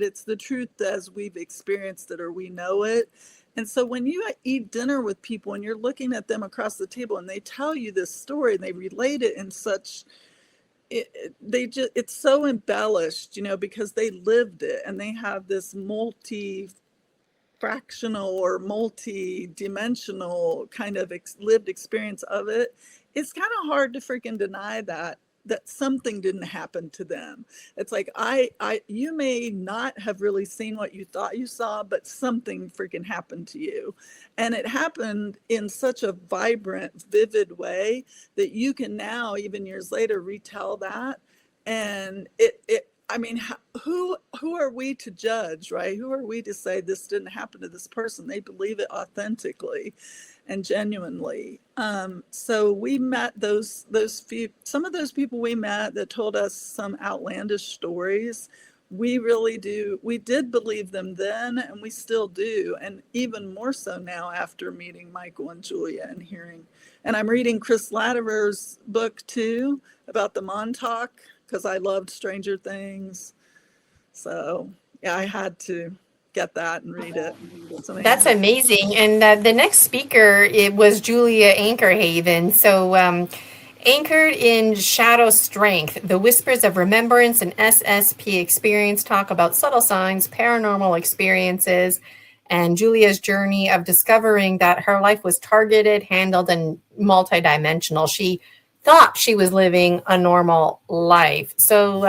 it's the truth as we've experienced it or we know it. And so when you eat dinner with people and you're looking at them across the table and they tell you this story and they relate it in such they just it's so embellished, because they lived it and they have this fractional or multi-dimensional kind of lived experience of it. It's kind of hard to freaking deny that something didn't happen to them. It's like you may not have really seen what you thought you saw, but something freaking happened to you. And it happened in such a vibrant, vivid way that you can now, even years later, retell that. And I mean, who are we to judge, right? Who are we to say this didn't happen to this person? They believe it authentically and genuinely. So we met some of those people we met that told us some outlandish stories. We did believe them then, and we still do, and even more so now after meeting Michael and Julia and hearing. And I'm reading Chris Latimer's book too about the Montauk, because I loved Stranger Things. So yeah, I had to get that and read it. That's amazing. And the next speaker, it was Julia AnchorHaven. So anchored in shadow strength, the whispers of remembrance and SSP experience talk about subtle signs, paranormal experiences, and Julia's journey of discovering that her life was targeted, handled, and multidimensional. She thought she was living a normal life. So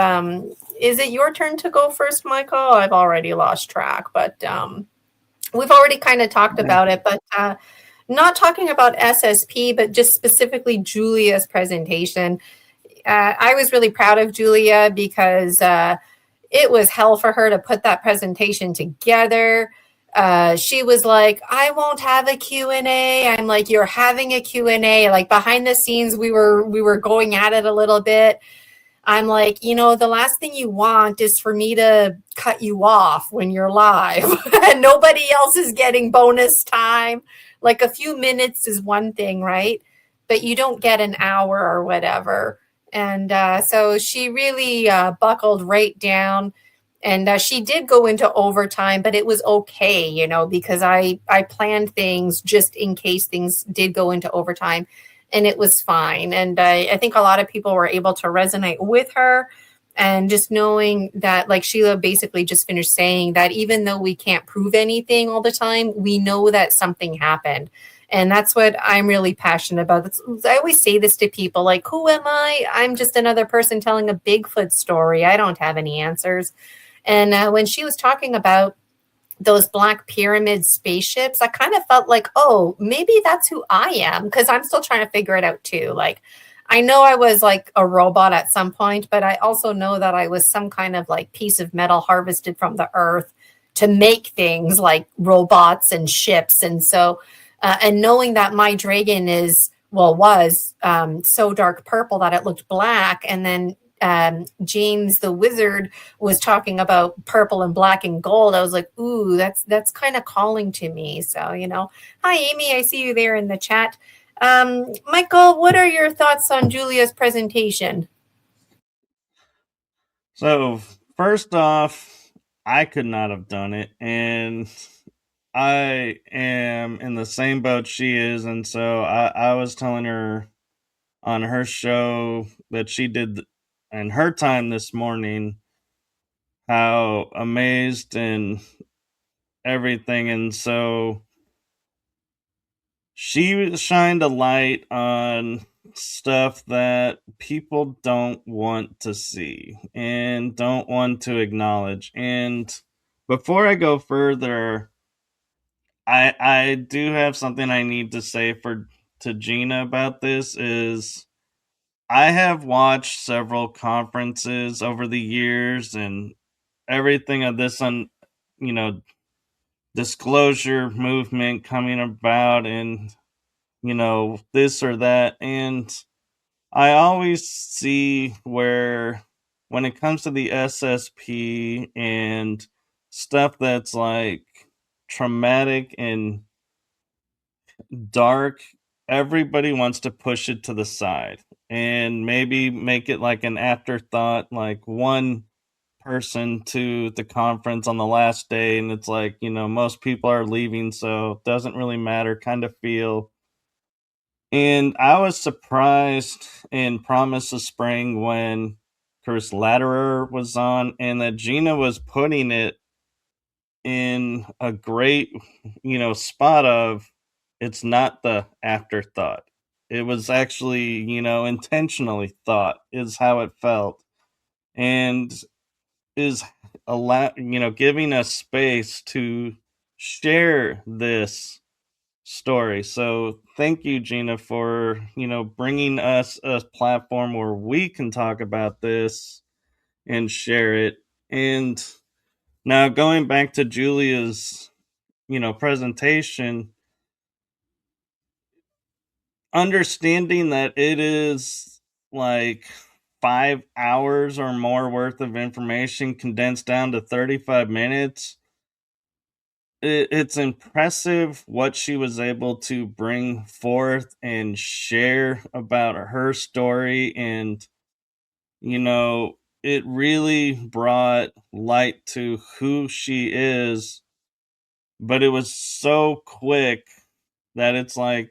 is it your turn to go first, Michael? I've already lost track, but we've already kind of talked about it, but not talking about SSP, but just specifically Julia's presentation. I was really proud of Julia because it was hell for her to put that presentation together. She was like, I won't have a Q&A. I'm like, you're having a Q&A. Like behind the scenes, we were going at it a little bit. I'm like, the last thing you want is for me to cut you off when you're live and nobody else is getting bonus time. Like a few minutes is one thing, right? But you don't get an hour or whatever. And so she really buckled right down. And she did go into overtime, but it was okay, because I planned things just in case things did go into overtime. And it was fine. And I think a lot of people were able to resonate with her. And just knowing that, like Sheila basically just finished saying, that even though we can't prove anything all the time, we know that something happened. And that's what I'm really passionate about. I always say this to people, like, who am I? I'm just another person telling a Bigfoot story. I don't have any answers. And when she was talking about those Black Pyramid spaceships, I kind of felt like, oh, maybe that's who I am, because I'm still trying to figure it out too. Like, I know I was like a robot at some point, but I also know that I was some kind of like piece of metal harvested from the earth to make things like robots and ships. And so, and knowing that my dragon was so dark purple that it looked black, and then James the wizard was talking about purple and black and gold. I was like, ooh, that's kind of calling to me. So, hi Amy, I see you there in the chat. Michael, what are your thoughts on Julia's presentation? So first off, I could not have done it, and I am in the same boat she is, and so I was telling her on her show that she did in her time this morning how amazed and everything, and so she shined a light on stuff that people don't want to see and don't want to acknowledge. And before I go further, I do have something I need to say to Gina about this. Is I have watched several conferences over the years and everything of this disclosure movement coming about, and this or that. And I always see where when it comes to the SSP and stuff that's like traumatic and dark, everybody wants to push it to the side and maybe make it like an afterthought, like one person to the conference on the last day, and it's like, most people are leaving, so it doesn't really matter kind of feel. And I was surprised in Promise of Spring when Chris Latterer was on, and that Gina was putting it in a great, spot of, it's not the afterthought. It was actually, intentionally thought is how it felt. And is giving us space to share this story. So thank you, Gina, for bringing us a platform where we can talk about this and share it. And now going back to Julia's presentation, understanding that it is like 5 hours or more worth of information condensed down to 35 minutes. It's impressive what she was able to bring forth and share about her story. And, it really brought light to who she is, but it was so quick that it's like,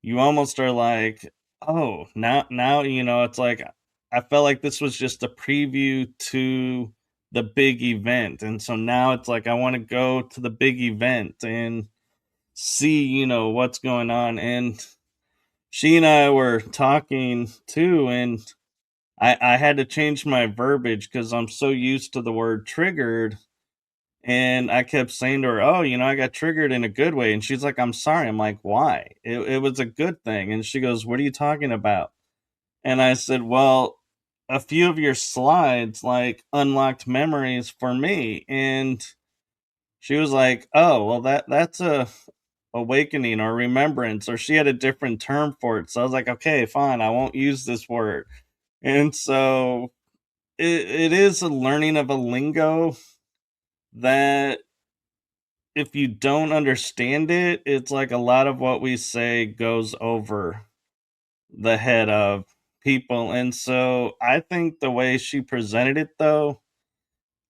you almost are like, oh, now, it's like, I felt like this was just a preview to the big event. And so now it's like, I want to go to the big event and see, what's going on. And she and I were talking too, and I had to change my verbiage because I'm so used to the word triggered. And I kept saying to her, oh, I got triggered in a good way. And she's like, I'm sorry. I'm like, why? It was a good thing. And she goes, what are you talking about? And I said, well, a few of your slides like unlocked memories for me. And she was like, oh, well, that's a awakening or remembrance, or she had a different term for it. So I was like, okay, fine, I won't use this word. And so it is a learning of a lingo that if you don't understand it, it's like a lot of what we say goes over the head of people. And so I think the way she presented it, though,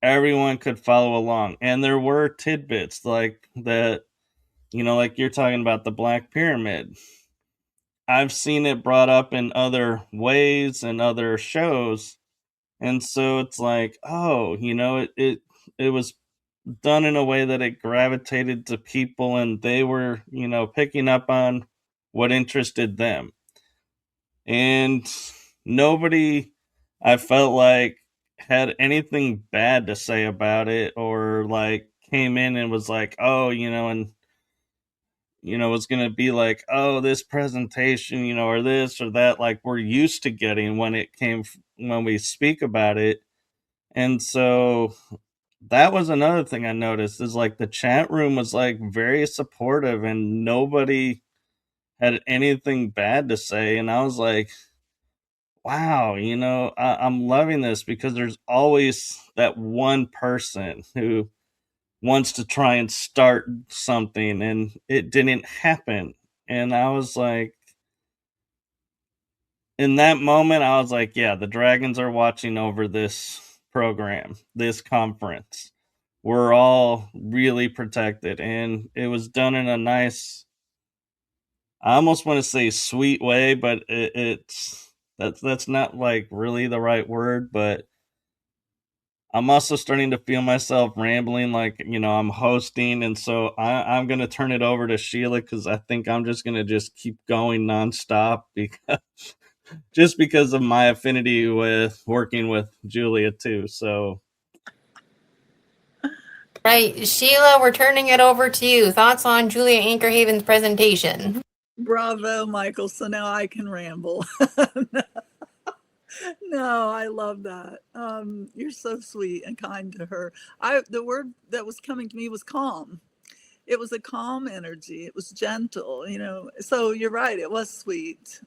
everyone could follow along. And there were tidbits like that, like you're talking about the Black Pyramid. I've seen it brought up in other ways and other shows. And so it's like, oh, it was done in a way that it gravitated to people and they were, picking up on what interested them. And nobody, I felt like, had anything bad to say about it, or like came in and was like, oh, and was going to be like, oh, this presentation, or this or that, like we're used to getting when we speak about it. And so that was another thing I noticed is like the chat room was like very supportive and nobody had anything bad to say. And I was like, wow, I'm loving this, because there's always that one person who wants to try and start something and it didn't happen. And I was like, in that moment, I was like, yeah, the dragons are watching over this program, this conference. We're all really protected. And it was done in a nice, I almost want to say sweet way, but that's not like really the right word. But I'm also starting to feel myself rambling, like, I'm hosting. And so I'm going to turn it over to Sheila, because I think I'm just going to just keep going nonstop, because of my affinity with working with Julia too. So. Right, Sheila, we're turning it over to you. Thoughts on Julia Anchorhaven's presentation? Bravo, Michael. So now I can ramble. No, I love that. You're so sweet and kind to her. The word that was coming to me was calm. It was a calm energy. It was gentle, So you're right. It was sweet.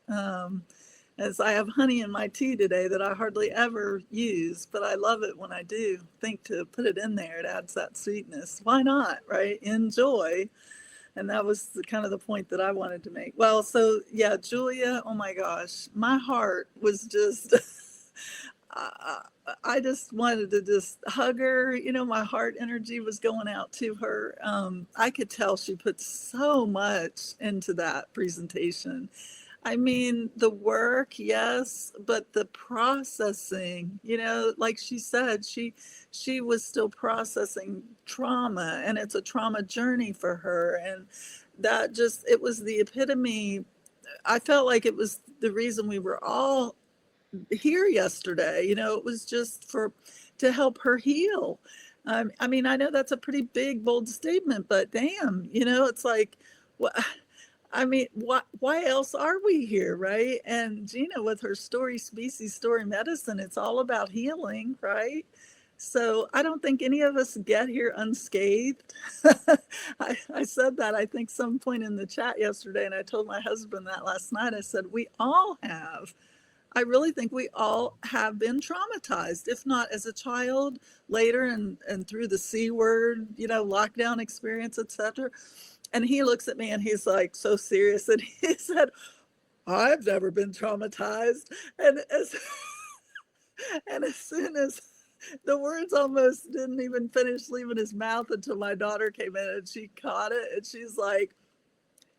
As I have honey in my tea today that I hardly ever use, but I love it when I do. Think to put it in there, it adds that sweetness. Why not, right? Enjoy. And that was kind of the point that I wanted to make. Well, so yeah, Julia, oh my gosh, my heart was just I just wanted to just hug her. You know, my heart energy was going out to her. I could tell she put so much into that presentation. I mean, the work, yes, but the processing, you know, like she said, she was still processing trauma, and it's a trauma journey for her. And that just, it was the epitome. I felt like it was the reason we were all here yesterday. You know, it was just for to help her heal. I mean, I know that's a pretty big, bold statement, but damn, you know, it's like, what? I mean, why else are we here, right? And Gina, with her story, species, story, medicine, it's all about healing, right? So I don't think any of us get here unscathed. I said that, I think, some point in the chat yesterday, and I told my husband that last night. I said, we all have. I really think we all have been traumatized, if not as a child, later, and through the C word, you know, lockdown experience, etc. And he looks at me and he's like so serious, and he said, I've never been traumatized. And as and as soon as the words almost didn't even finish leaving his mouth until my daughter came in and she caught it, and she's like,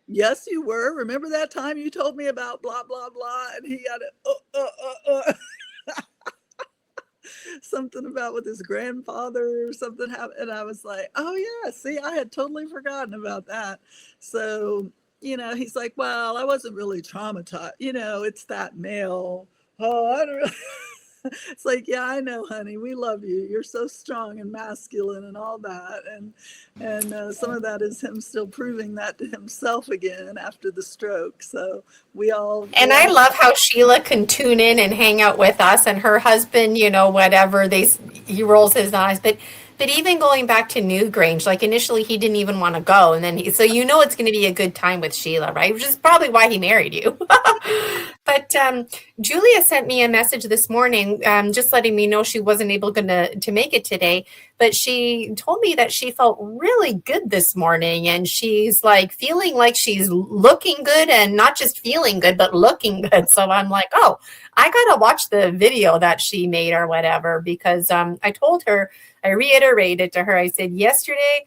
yes, you were. Remember that time you told me about blah, blah, blah? And he had it, something about with his grandfather or something happened. And I was like, oh, yeah, see, I had totally forgotten about that. So, you know, he's like, well, I wasn't really traumatized. You know, it's that male. Oh, I don't really. It's like, yeah, I know, honey, we love you. You're so strong and masculine and all that. And some of that is him still proving that to himself again after the stroke. So we all. And I love how Sheila can tune in and hang out with us, and her husband, you know, whatever he rolls his eyes, but even going back to Newgrange, like initially he didn't even want to go, and then so you know it's going to be a good time with Sheila, right? Which is probably why he married you. But Julia sent me a message this morning, just letting me know she wasn't able to make it today. But she told me that she felt really good this morning, and she's like feeling like she's looking good, and not just feeling good, but looking good. So I'm like, oh, I gotta watch the video that she made or whatever, because I told her, I reiterated to her, I said, yesterday,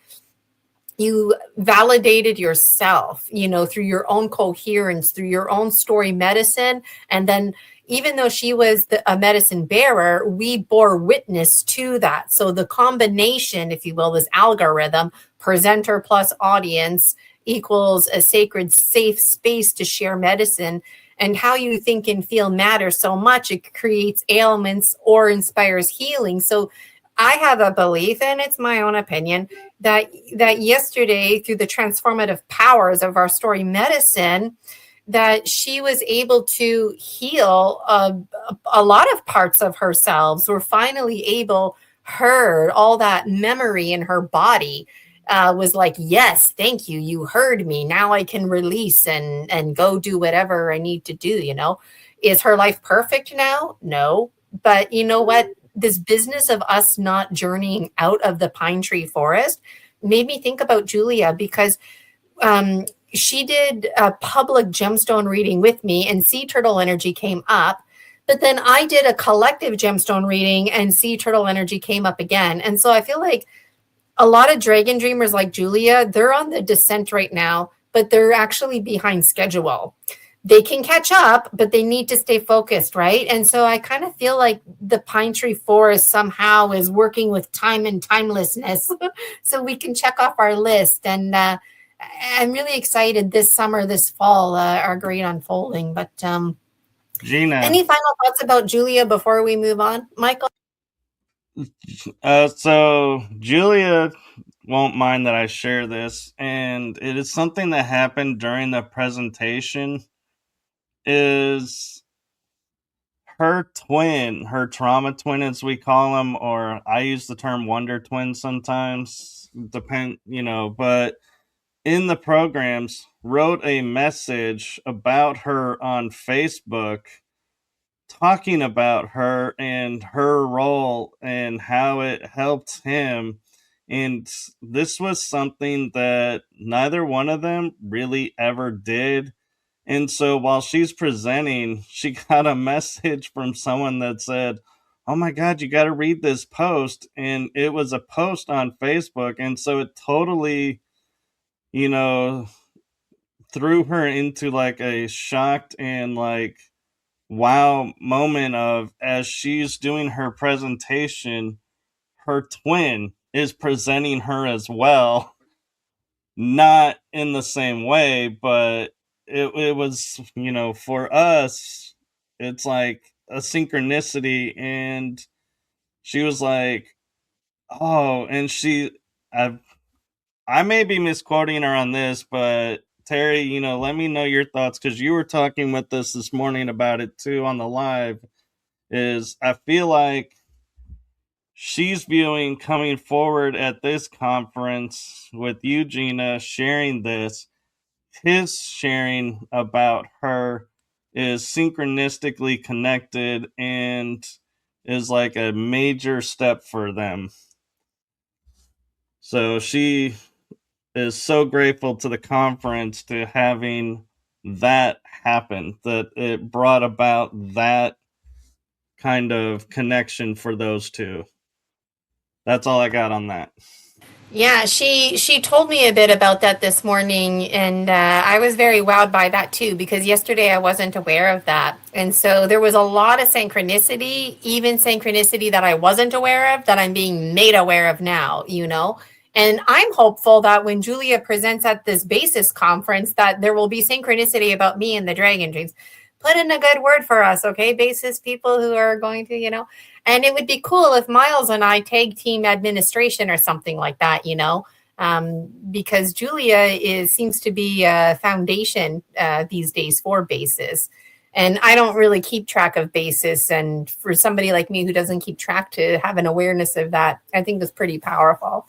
you validated yourself, you know, through your own coherence, through your own story medicine. And then even though she was a medicine bearer, we bore witness to that. So the combination, if you will, this algorithm, presenter plus audience equals a sacred, safe space to share medicine. And how you think and feel matters so much. It creates ailments or inspires healing. So I have a belief, and it's my own opinion, that yesterday, through the transformative powers of our story medicine, that she was able to heal a lot of parts of herself. We're finally able, heard all that memory in her body was like, yes, thank you. You heard me. Now I can release and go do whatever I need to do, you know. Is her life perfect now? No. But you know what? This business of us not journeying out of the pine tree forest made me think about Julia, because she did a public gemstone reading with me, and sea turtle energy came up. But then I did a collective gemstone reading, and sea turtle energy came up again. And so I feel like a lot of dragon dreamers like Julia, they're on the descent right now, but they're actually behind schedule. They can catch up, but they need to stay focused, right? And so I kind of feel like the pine tree forest somehow is working with time and timelessness so we can check off our list. And I'm really excited this summer, this fall, our great unfolding. But Gina, any final thoughts about Julia before we move on, Michael? So Julia won't mind that I share this, and it is something that happened during the presentation. Is her twin, her trauma twin, as we call them, or I use the term wonder twin sometimes, but in the programs, wrote a message about her on Facebook, talking about her and her role and how it helped him. And this was something that neither one of them really ever did. And so while she's presenting, she got a message from someone that said, oh my God, you got to read this post. And it was a post on Facebook. And so it totally, you know, threw her into like a shocked and like wow moment of as she's doing her presentation, her twin is presenting her as well. Not in the same way, but it was, you know, for us, it's like a synchronicity. And she was like, oh, and I may be misquoting her on this, but Terry, you know, let me know your thoughts because you were talking with us this morning about it too on the live. Is I feel like she's viewing coming forward at this conference with you, Gina, sharing this. His sharing about her is synchronistically connected and is like a major step for them. So she is so grateful to the conference to having that happen, that it brought about that kind of connection for those two. That's all I got on that. Yeah, she told me a bit about that this morning, and I was very wowed by that too because yesterday I wasn't aware of that, and so there was a lot of synchronicity, even synchronicity that I wasn't aware of that I'm being made aware of now. You know, and I'm hopeful that when Julia presents at this basis conference, that there will be synchronicity about me and the Dragon Dreams. Put in a good word for us, okay, basis people who are going to, you know. And it would be cool if Miles and I tag team administration or something like that, you know, because Julia seems to be a foundation these days for basis. And I don't really keep track of basis. And for somebody like me who doesn't keep track, to have an awareness of that, I think is pretty powerful.